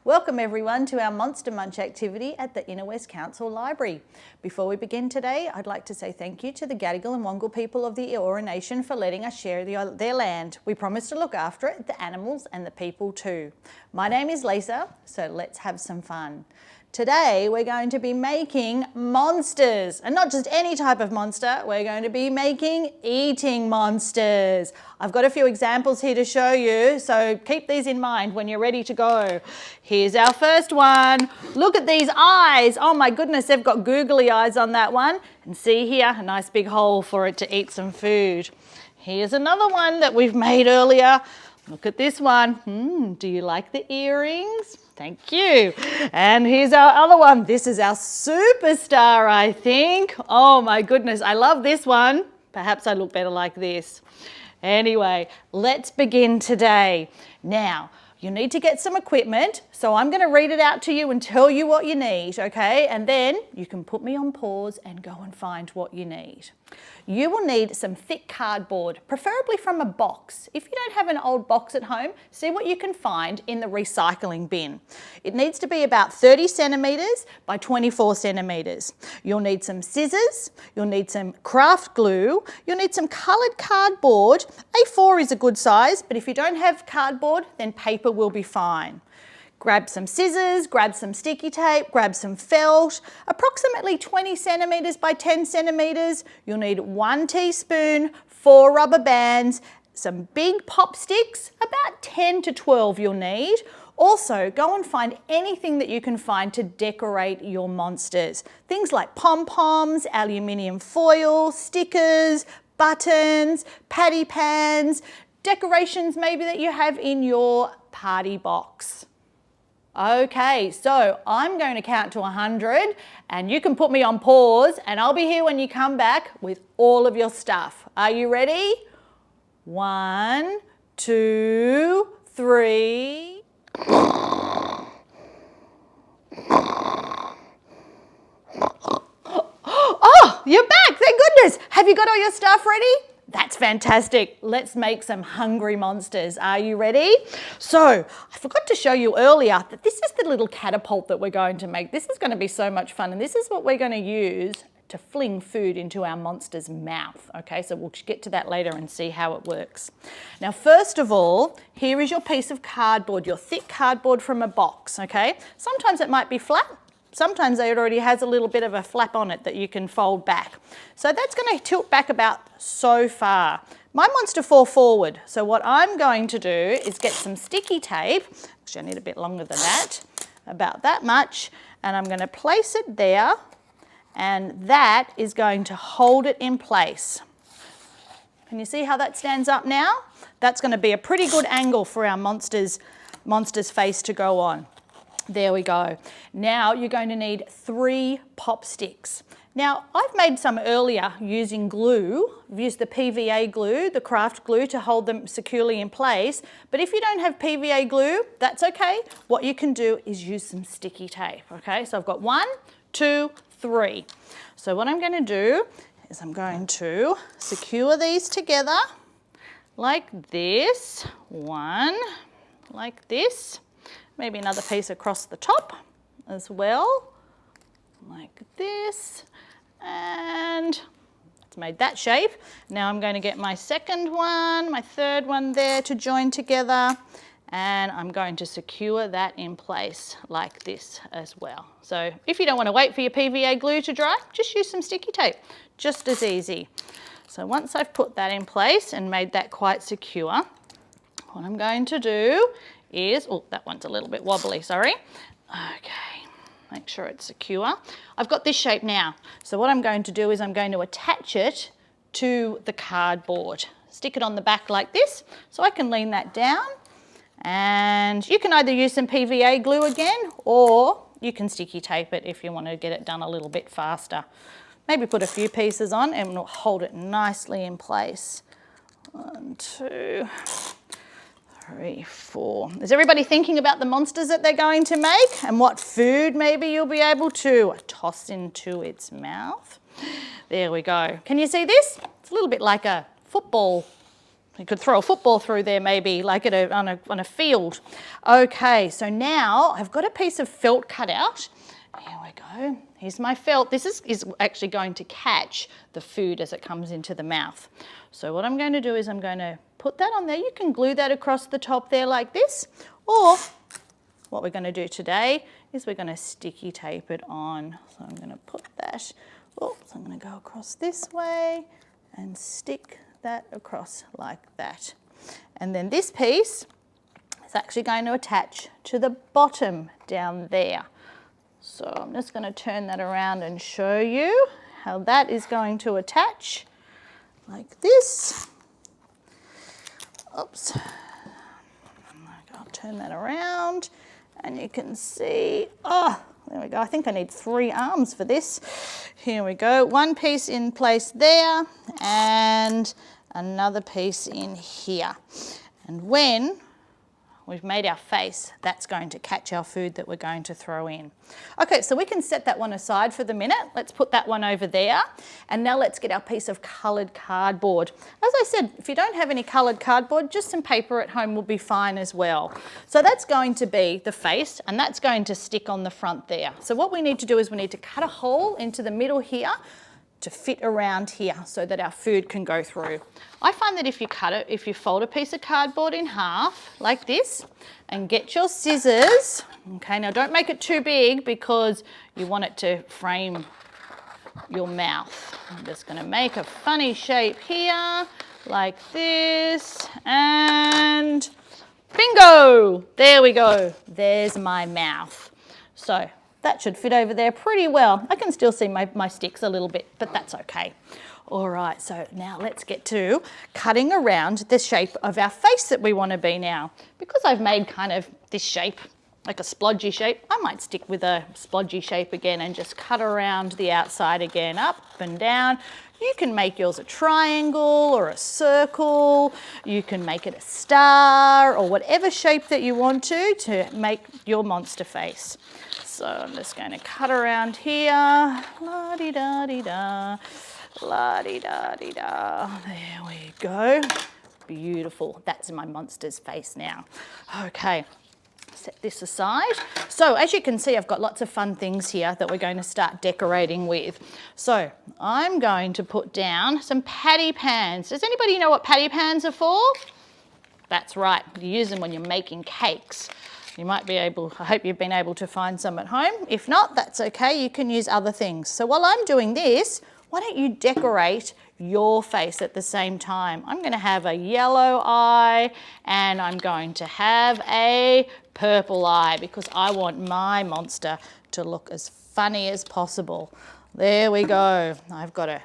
Welcome everyone to our Monster Munch activity at the Inner West Council Library. Before we begin today, I'd like to say thank you to the Gadigal and Wangal people of the Eora Nation for letting us share their land. We promise to look after it, the animals and the people too. My name is Lisa, so let's have some fun. Today we're going to be making monsters, and not just any type of monster, we're going to be making eating monsters. I've got a few examples here to show you, so keep these in mind when you're ready to go. Here's our first one. Look at these eyes. Oh my goodness, they've got googly eyes on that one. And see here, a nice big hole for it to eat some food. Here's another one that we've made earlier. Look at this one. Do you like the earrings? Thank you. And here's our other one. This is our superstar, I think. Oh my goodness, I love this one. Perhaps I look better like this. Anyway, let's begin today. Now, you need to get some equipment, so I'm going to read it out to you and tell you what you need, okay? And then you can put me on pause and go and find what you need. You will need some thick cardboard, preferably from a box. If you don't have an old box at home, see what you can find in the recycling bin. It needs to be about 30 centimetres by 24 centimetres. You'll need some scissors, you'll need some craft glue, you'll need some coloured cardboard. A4 is a good size, but if you don't have cardboard, then paper will be fine. Grab some scissors, grab some sticky tape, grab some felt, approximately 20 centimetres by 10 centimetres. You'll need 1 teaspoon, 4 rubber bands, some big pop sticks, about 10 to 12 you'll need. Also, go and find anything that you can find to decorate your monsters. Things like pom-poms, aluminium foil, stickers, buttons, patty pans, decorations maybe that you have in your party box. Okay, so I'm going to count to 100 and you can put me on pause and I'll be here when you come back with all of your stuff. Are you ready? 1, 2, 3. Oh, you're back, thank goodness. Have you got all your stuff ready? That's fantastic. Let's make some hungry monsters. Are you ready? So, I forgot to show you earlier that this is the little catapult that we're going to make. This is going to be so much fun, and this is what we're going to use to fling food into our monster's mouth. Okay, so we'll get to that later and see how it works. Now, first of all, here is your piece of cardboard, your thick cardboard from a box, okay? Sometimes it might be flat. Sometimes it already has a little bit of a flap on it that you can fold back. So that's going to tilt back about so far. My monster fall forward. So what I'm going to do is get some sticky tape. Actually, I need a bit longer than that, about that much. And I'm going to place it there. And that is going to hold it in place. Can you see how that stands up now? That's going to be a pretty good angle for our monster's face to go on. There we go. Now you're going to need 3 pop sticks. Now I've made some earlier using glue. I've used the PVA glue, the craft glue, to hold them securely in place. But if you don't have PVA glue, that's okay. What you can do is use some sticky tape. Okay, so I've got 1, 2, 3. So what I'm going to do is I'm going to secure these together like this. 1, like this. Maybe another piece across the top as well, like this, and it's made that shape. Now I'm going to get my second one, my third one there to join together, and I'm going to secure that in place like this as well. So if you don't want to wait for your PVA glue to dry, just use some sticky tape, just as easy. So once I've put that in place and made that quite secure, what I'm going to do is, oh, that one's a little bit wobbly, sorry. Okay, make sure it's secure. I've got this shape now. So what I'm going to do is I'm going to attach it to the cardboard. Stick it on the back like this, so I can lean that down. And you can either use some PVA glue again, or you can sticky tape it if you want to get it done a little bit faster. Maybe put a few pieces on and we'll hold it nicely in place. 1, 2, 3, 4. Is everybody thinking about the monsters that they're going to make and what food maybe you'll be able to toss into its mouth? There we go. Can you see this? It's a little bit like a football You could throw a football through there maybe, like on a field. Okay, so now I've got a piece of felt cut out. Here we go. Here's my felt. This is actually going to catch the food as it comes into the mouth. So what I'm going to do is I'm going to put that on there. You can glue that across the top there like this, or what we're going to do today is we're going to sticky tape it on. So I'm going to put that, oops, I'm going to go across this way and stick that across like that. And then this piece is actually going to attach to the bottom down there. So I'm just going to turn that around and show you how that is going to attach like this. Oops. I'll turn that around and you can see, oh, there we go. I think I need 3 arms for this. Here we go. One piece in place there and another piece in here. And when we've made our face, that's going to catch our food that we're going to throw in. Okay, so we can set that one aside for the minute. Let's put that one over there. And now let's get our piece of coloured cardboard. As I said, if you don't have any coloured cardboard, just some paper at home will be fine as well. So that's going to be the face, and that's going to stick on the front there. So what we need to do is we need to cut a hole into the middle here to fit around here so that our food can go through. I find that if you fold a piece of cardboard in half like this and get your scissors, okay, now don't make it too big because you want it to frame your mouth. I'm just going to make a funny shape here like this and bingo! There we go. There's my mouth. So that should fit over there pretty well. I can still see my sticks a little bit, but that's okay. All right, so now let's get to cutting around the shape of our face that we want to be now. Because I've made kind of this shape, like a splodgy shape, I might stick with a splodgy shape again and just cut around the outside again, up and down. You can make yours a triangle or a circle. You can make it a star or whatever shape that you want to make your monster face. So I'm just going to cut around here, la-di-da-di-da, la-di-da-di-da. There we go. Beautiful. That's my monster's face now. Okay, set this aside. So as you can see, I've got lots of fun things here that we're going to start decorating with. So I'm going to put down some patty pans. Does anybody know what patty pans are for? That's right. You use them when you're making cakes. You might be able, I hope you've been able to find some at home. If not, that's okay. You can use other things. So while I'm doing this, why don't you decorate your face at the same time? I'm going to have a yellow eye and I'm going to have a purple eye because I want my monster to look as funny as possible. There we go. I've got a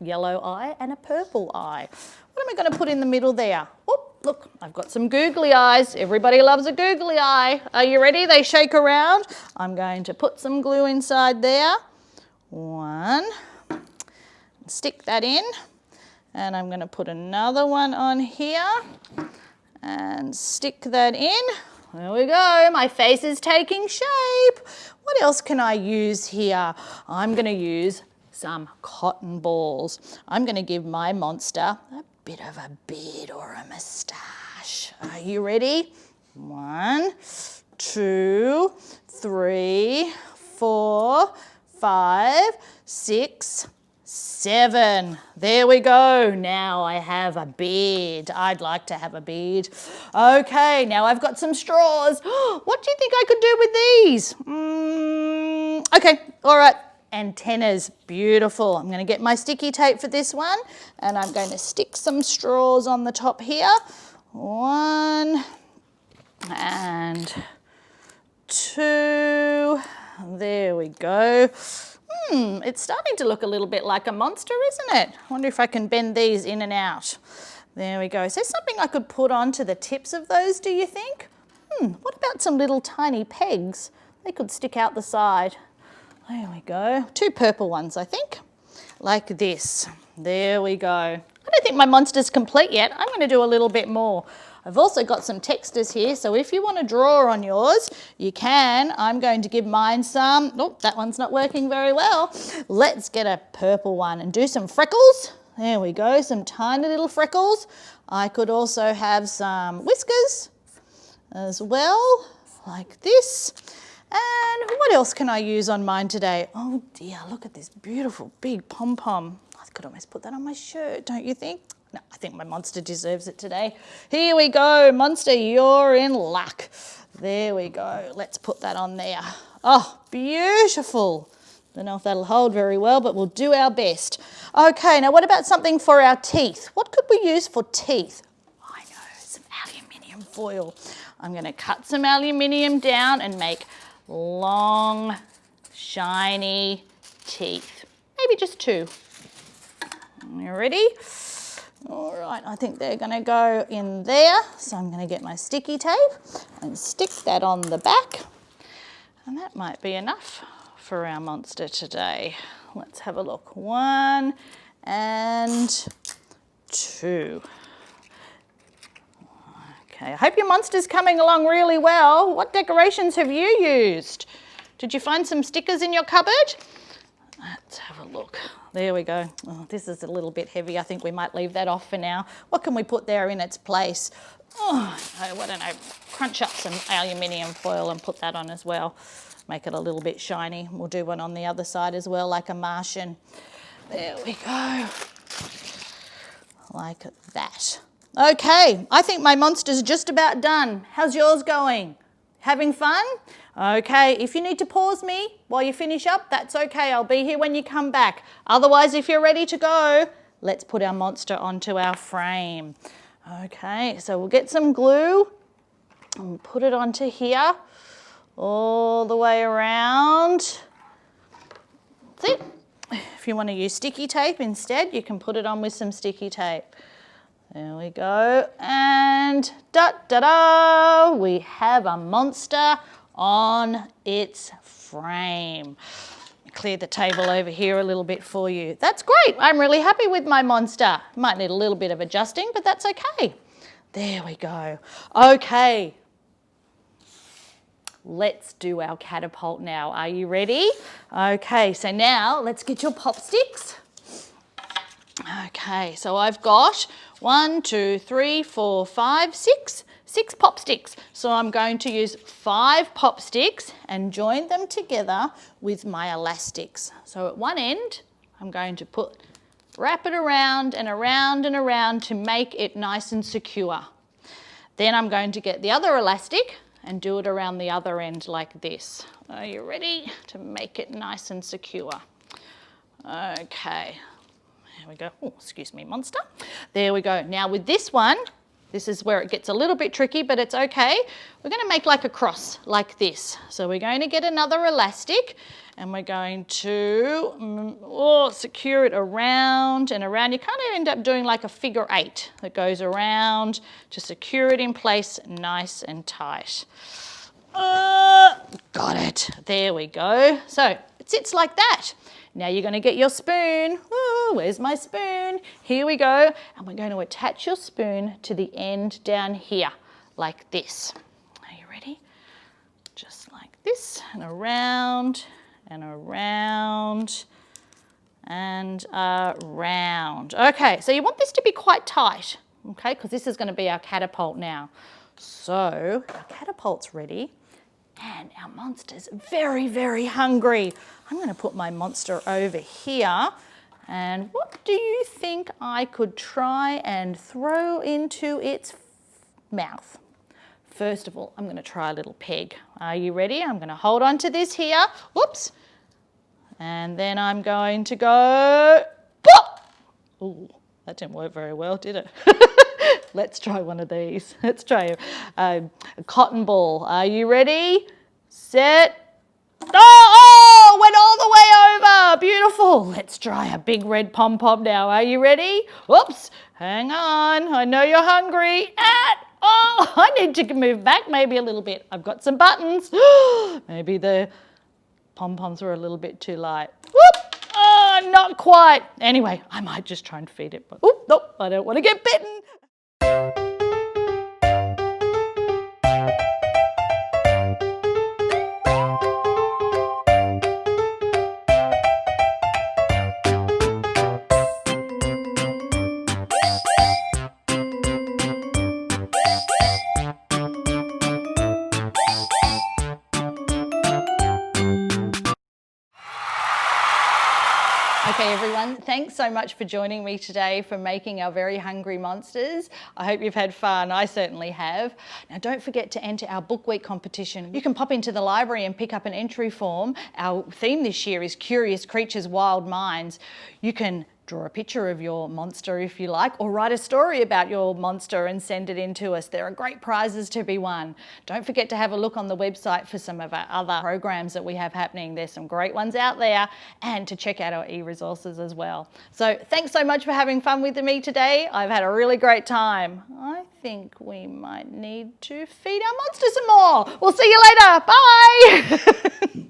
yellow eye and a purple eye. What am I going to put in the middle there? Oh, look, I've got some googly eyes. Everybody loves a googly eye. Are you ready? They shake around. I'm going to put some glue inside there. One. Stick that in. And I'm going to put another one on here and stick that in. There we go. My face is taking shape. What else can I use here? I'm going to use some cotton balls. I'm going to give my monster a bit of a beard or a moustache. Are you ready? 1, 2, 3, 4, 5, 6, 7. There we go. Now I have a beard. I'd like to have a beard. Okay, now I've got some straws. What do you think I could do with these? Okay, all right. Antennas, beautiful. I'm going to get my sticky tape for this one and I'm going to stick some straws on the top here. 1 and 2. There we go. It's starting to look a little bit like a monster, isn't it? I wonder if I can bend these in and out. There we go. Is there something I could put onto the tips of those, do you think? What about some little tiny pegs? They could stick out the side. There we go. 2 purple ones, I think, like this. There we go. I don't think my monster's complete yet. I'm going to do a little bit more. I've also got some textures here, so if you want to draw on yours, you can. I'm going to give mine some. Oh, that one's not working very well. Let's get a purple one and do some freckles. There we go, some tiny little freckles. I could also have some whiskers as well, like this. And what else can I use on mine today? Oh dear, look at this beautiful big pom-pom. I could almost put that on my shirt, don't you think? No, I think my monster deserves it today. Here we go, monster, you're in luck. There we go, let's put that on there. Oh, beautiful. Don't know if that'll hold very well, but we'll do our best. Okay, now what about something for our teeth? What could we use for teeth? I know, some aluminium foil. I'm going to cut some aluminium down and make long, shiny teeth. Maybe just 2. You ready? All right, I think they're going to go in there. So I'm going to get my sticky tape and stick that on the back. And that might be enough for our monster today. Let's have a look. 1 and 2. Okay, I hope your monster's coming along really well. What decorations have you used? Did you find some stickers in your cupboard? Let's have a look. There we go. Oh, this is a little bit heavy. I think we might leave that off for now. What can we put there in its place? Oh, I don't know. Crunch up some aluminium foil and put that on as well. Make it a little bit shiny. We'll do one on the other side as well, like a Martian. There we go. Like that. Okay, I think my monster's just about done. How's yours going? Having fun? Okay, if you need to pause me while you finish up, that's okay. I'll be here when you come back. Otherwise, if you're ready to go, let's put our monster onto our frame. Okay, so we'll get some glue and put it onto here. All the way around. That's it. If you want to use sticky tape instead, you can put it on with some sticky tape. There we go. And da-da-da, we have a monster on its frame. Clear the table over here a little bit for you. That's great. I'm really happy with my monster. Might need a little bit of adjusting, but that's okay. There we go. Okay. Let's do our catapult now. Are you ready? Okay, so now let's get your pop sticks. Okay, so I've got 1, 2, 3, 4, 5, 6 pop sticks. So I'm going to use 5 pop sticks and join them together with my elastics. So at one end, I'm going to wrap it around and around and around to make it nice and secure. Then I'm going to get the other elastic and do it around the other end like this. Are you ready to make it nice and secure? Okay, there we go. Oh, excuse me, monster. There we go. Now with this one, this is where it gets a little bit tricky, but it's okay. We're going to make like a cross like this. So we're going to get another elastic and we're going to secure it around and around. You kind of end up doing like a figure 8 that goes around to secure it in place nice and tight. Got it. There we go. So it sits like that. Now you're going to get your spoon. Oh, where's my spoon? Here we go. And we're going to attach your spoon to the end down here like this. Are you ready? Just like this and around and around and around. Okay, so you want this to be quite tight, okay, because this is going to be our catapult now. So our catapult's ready and our monster's very, very hungry. I'm going to put my monster over here, and what do you think I could try and throw into its mouth? First of all, I'm going to try a little peg. Are you ready? I'm going to hold on to this here. Whoops. And then I'm going to go, pop! Ooh, that didn't work very well, did it? Let's try one of these. Let's try a cotton ball. Are you ready? Set. Oh, went all the way over. Beautiful. Let's try a big red pom-pom now. Are you ready? Whoops. Hang on. I know you're hungry. Oh, I need to move back maybe a little bit. I've got some buttons. Maybe the pom-poms were a little bit too light. Whoop! Oh, not quite. Anyway, I might just try and feed it. But, oop, nope, I don't want to get bitten. Hey everyone, thanks so much for joining me today for making our very hungry monsters. I hope you've had fun, I certainly have. Now don't forget to enter our book week competition. You can pop into the library and pick up an entry form. Our theme this year is Curious Creatures, Wild Minds. You can draw a picture of your monster if you like, or write a story about your monster and send it in to us. There are great prizes to be won. Don't forget to have a look on the website for some of our other programs that we have happening. There's some great ones out there, and to check out our e-resources as well. So thanks so much for having fun with me today. I've had a really great time. I think we might need to feed our monster some more. We'll see you later. Bye.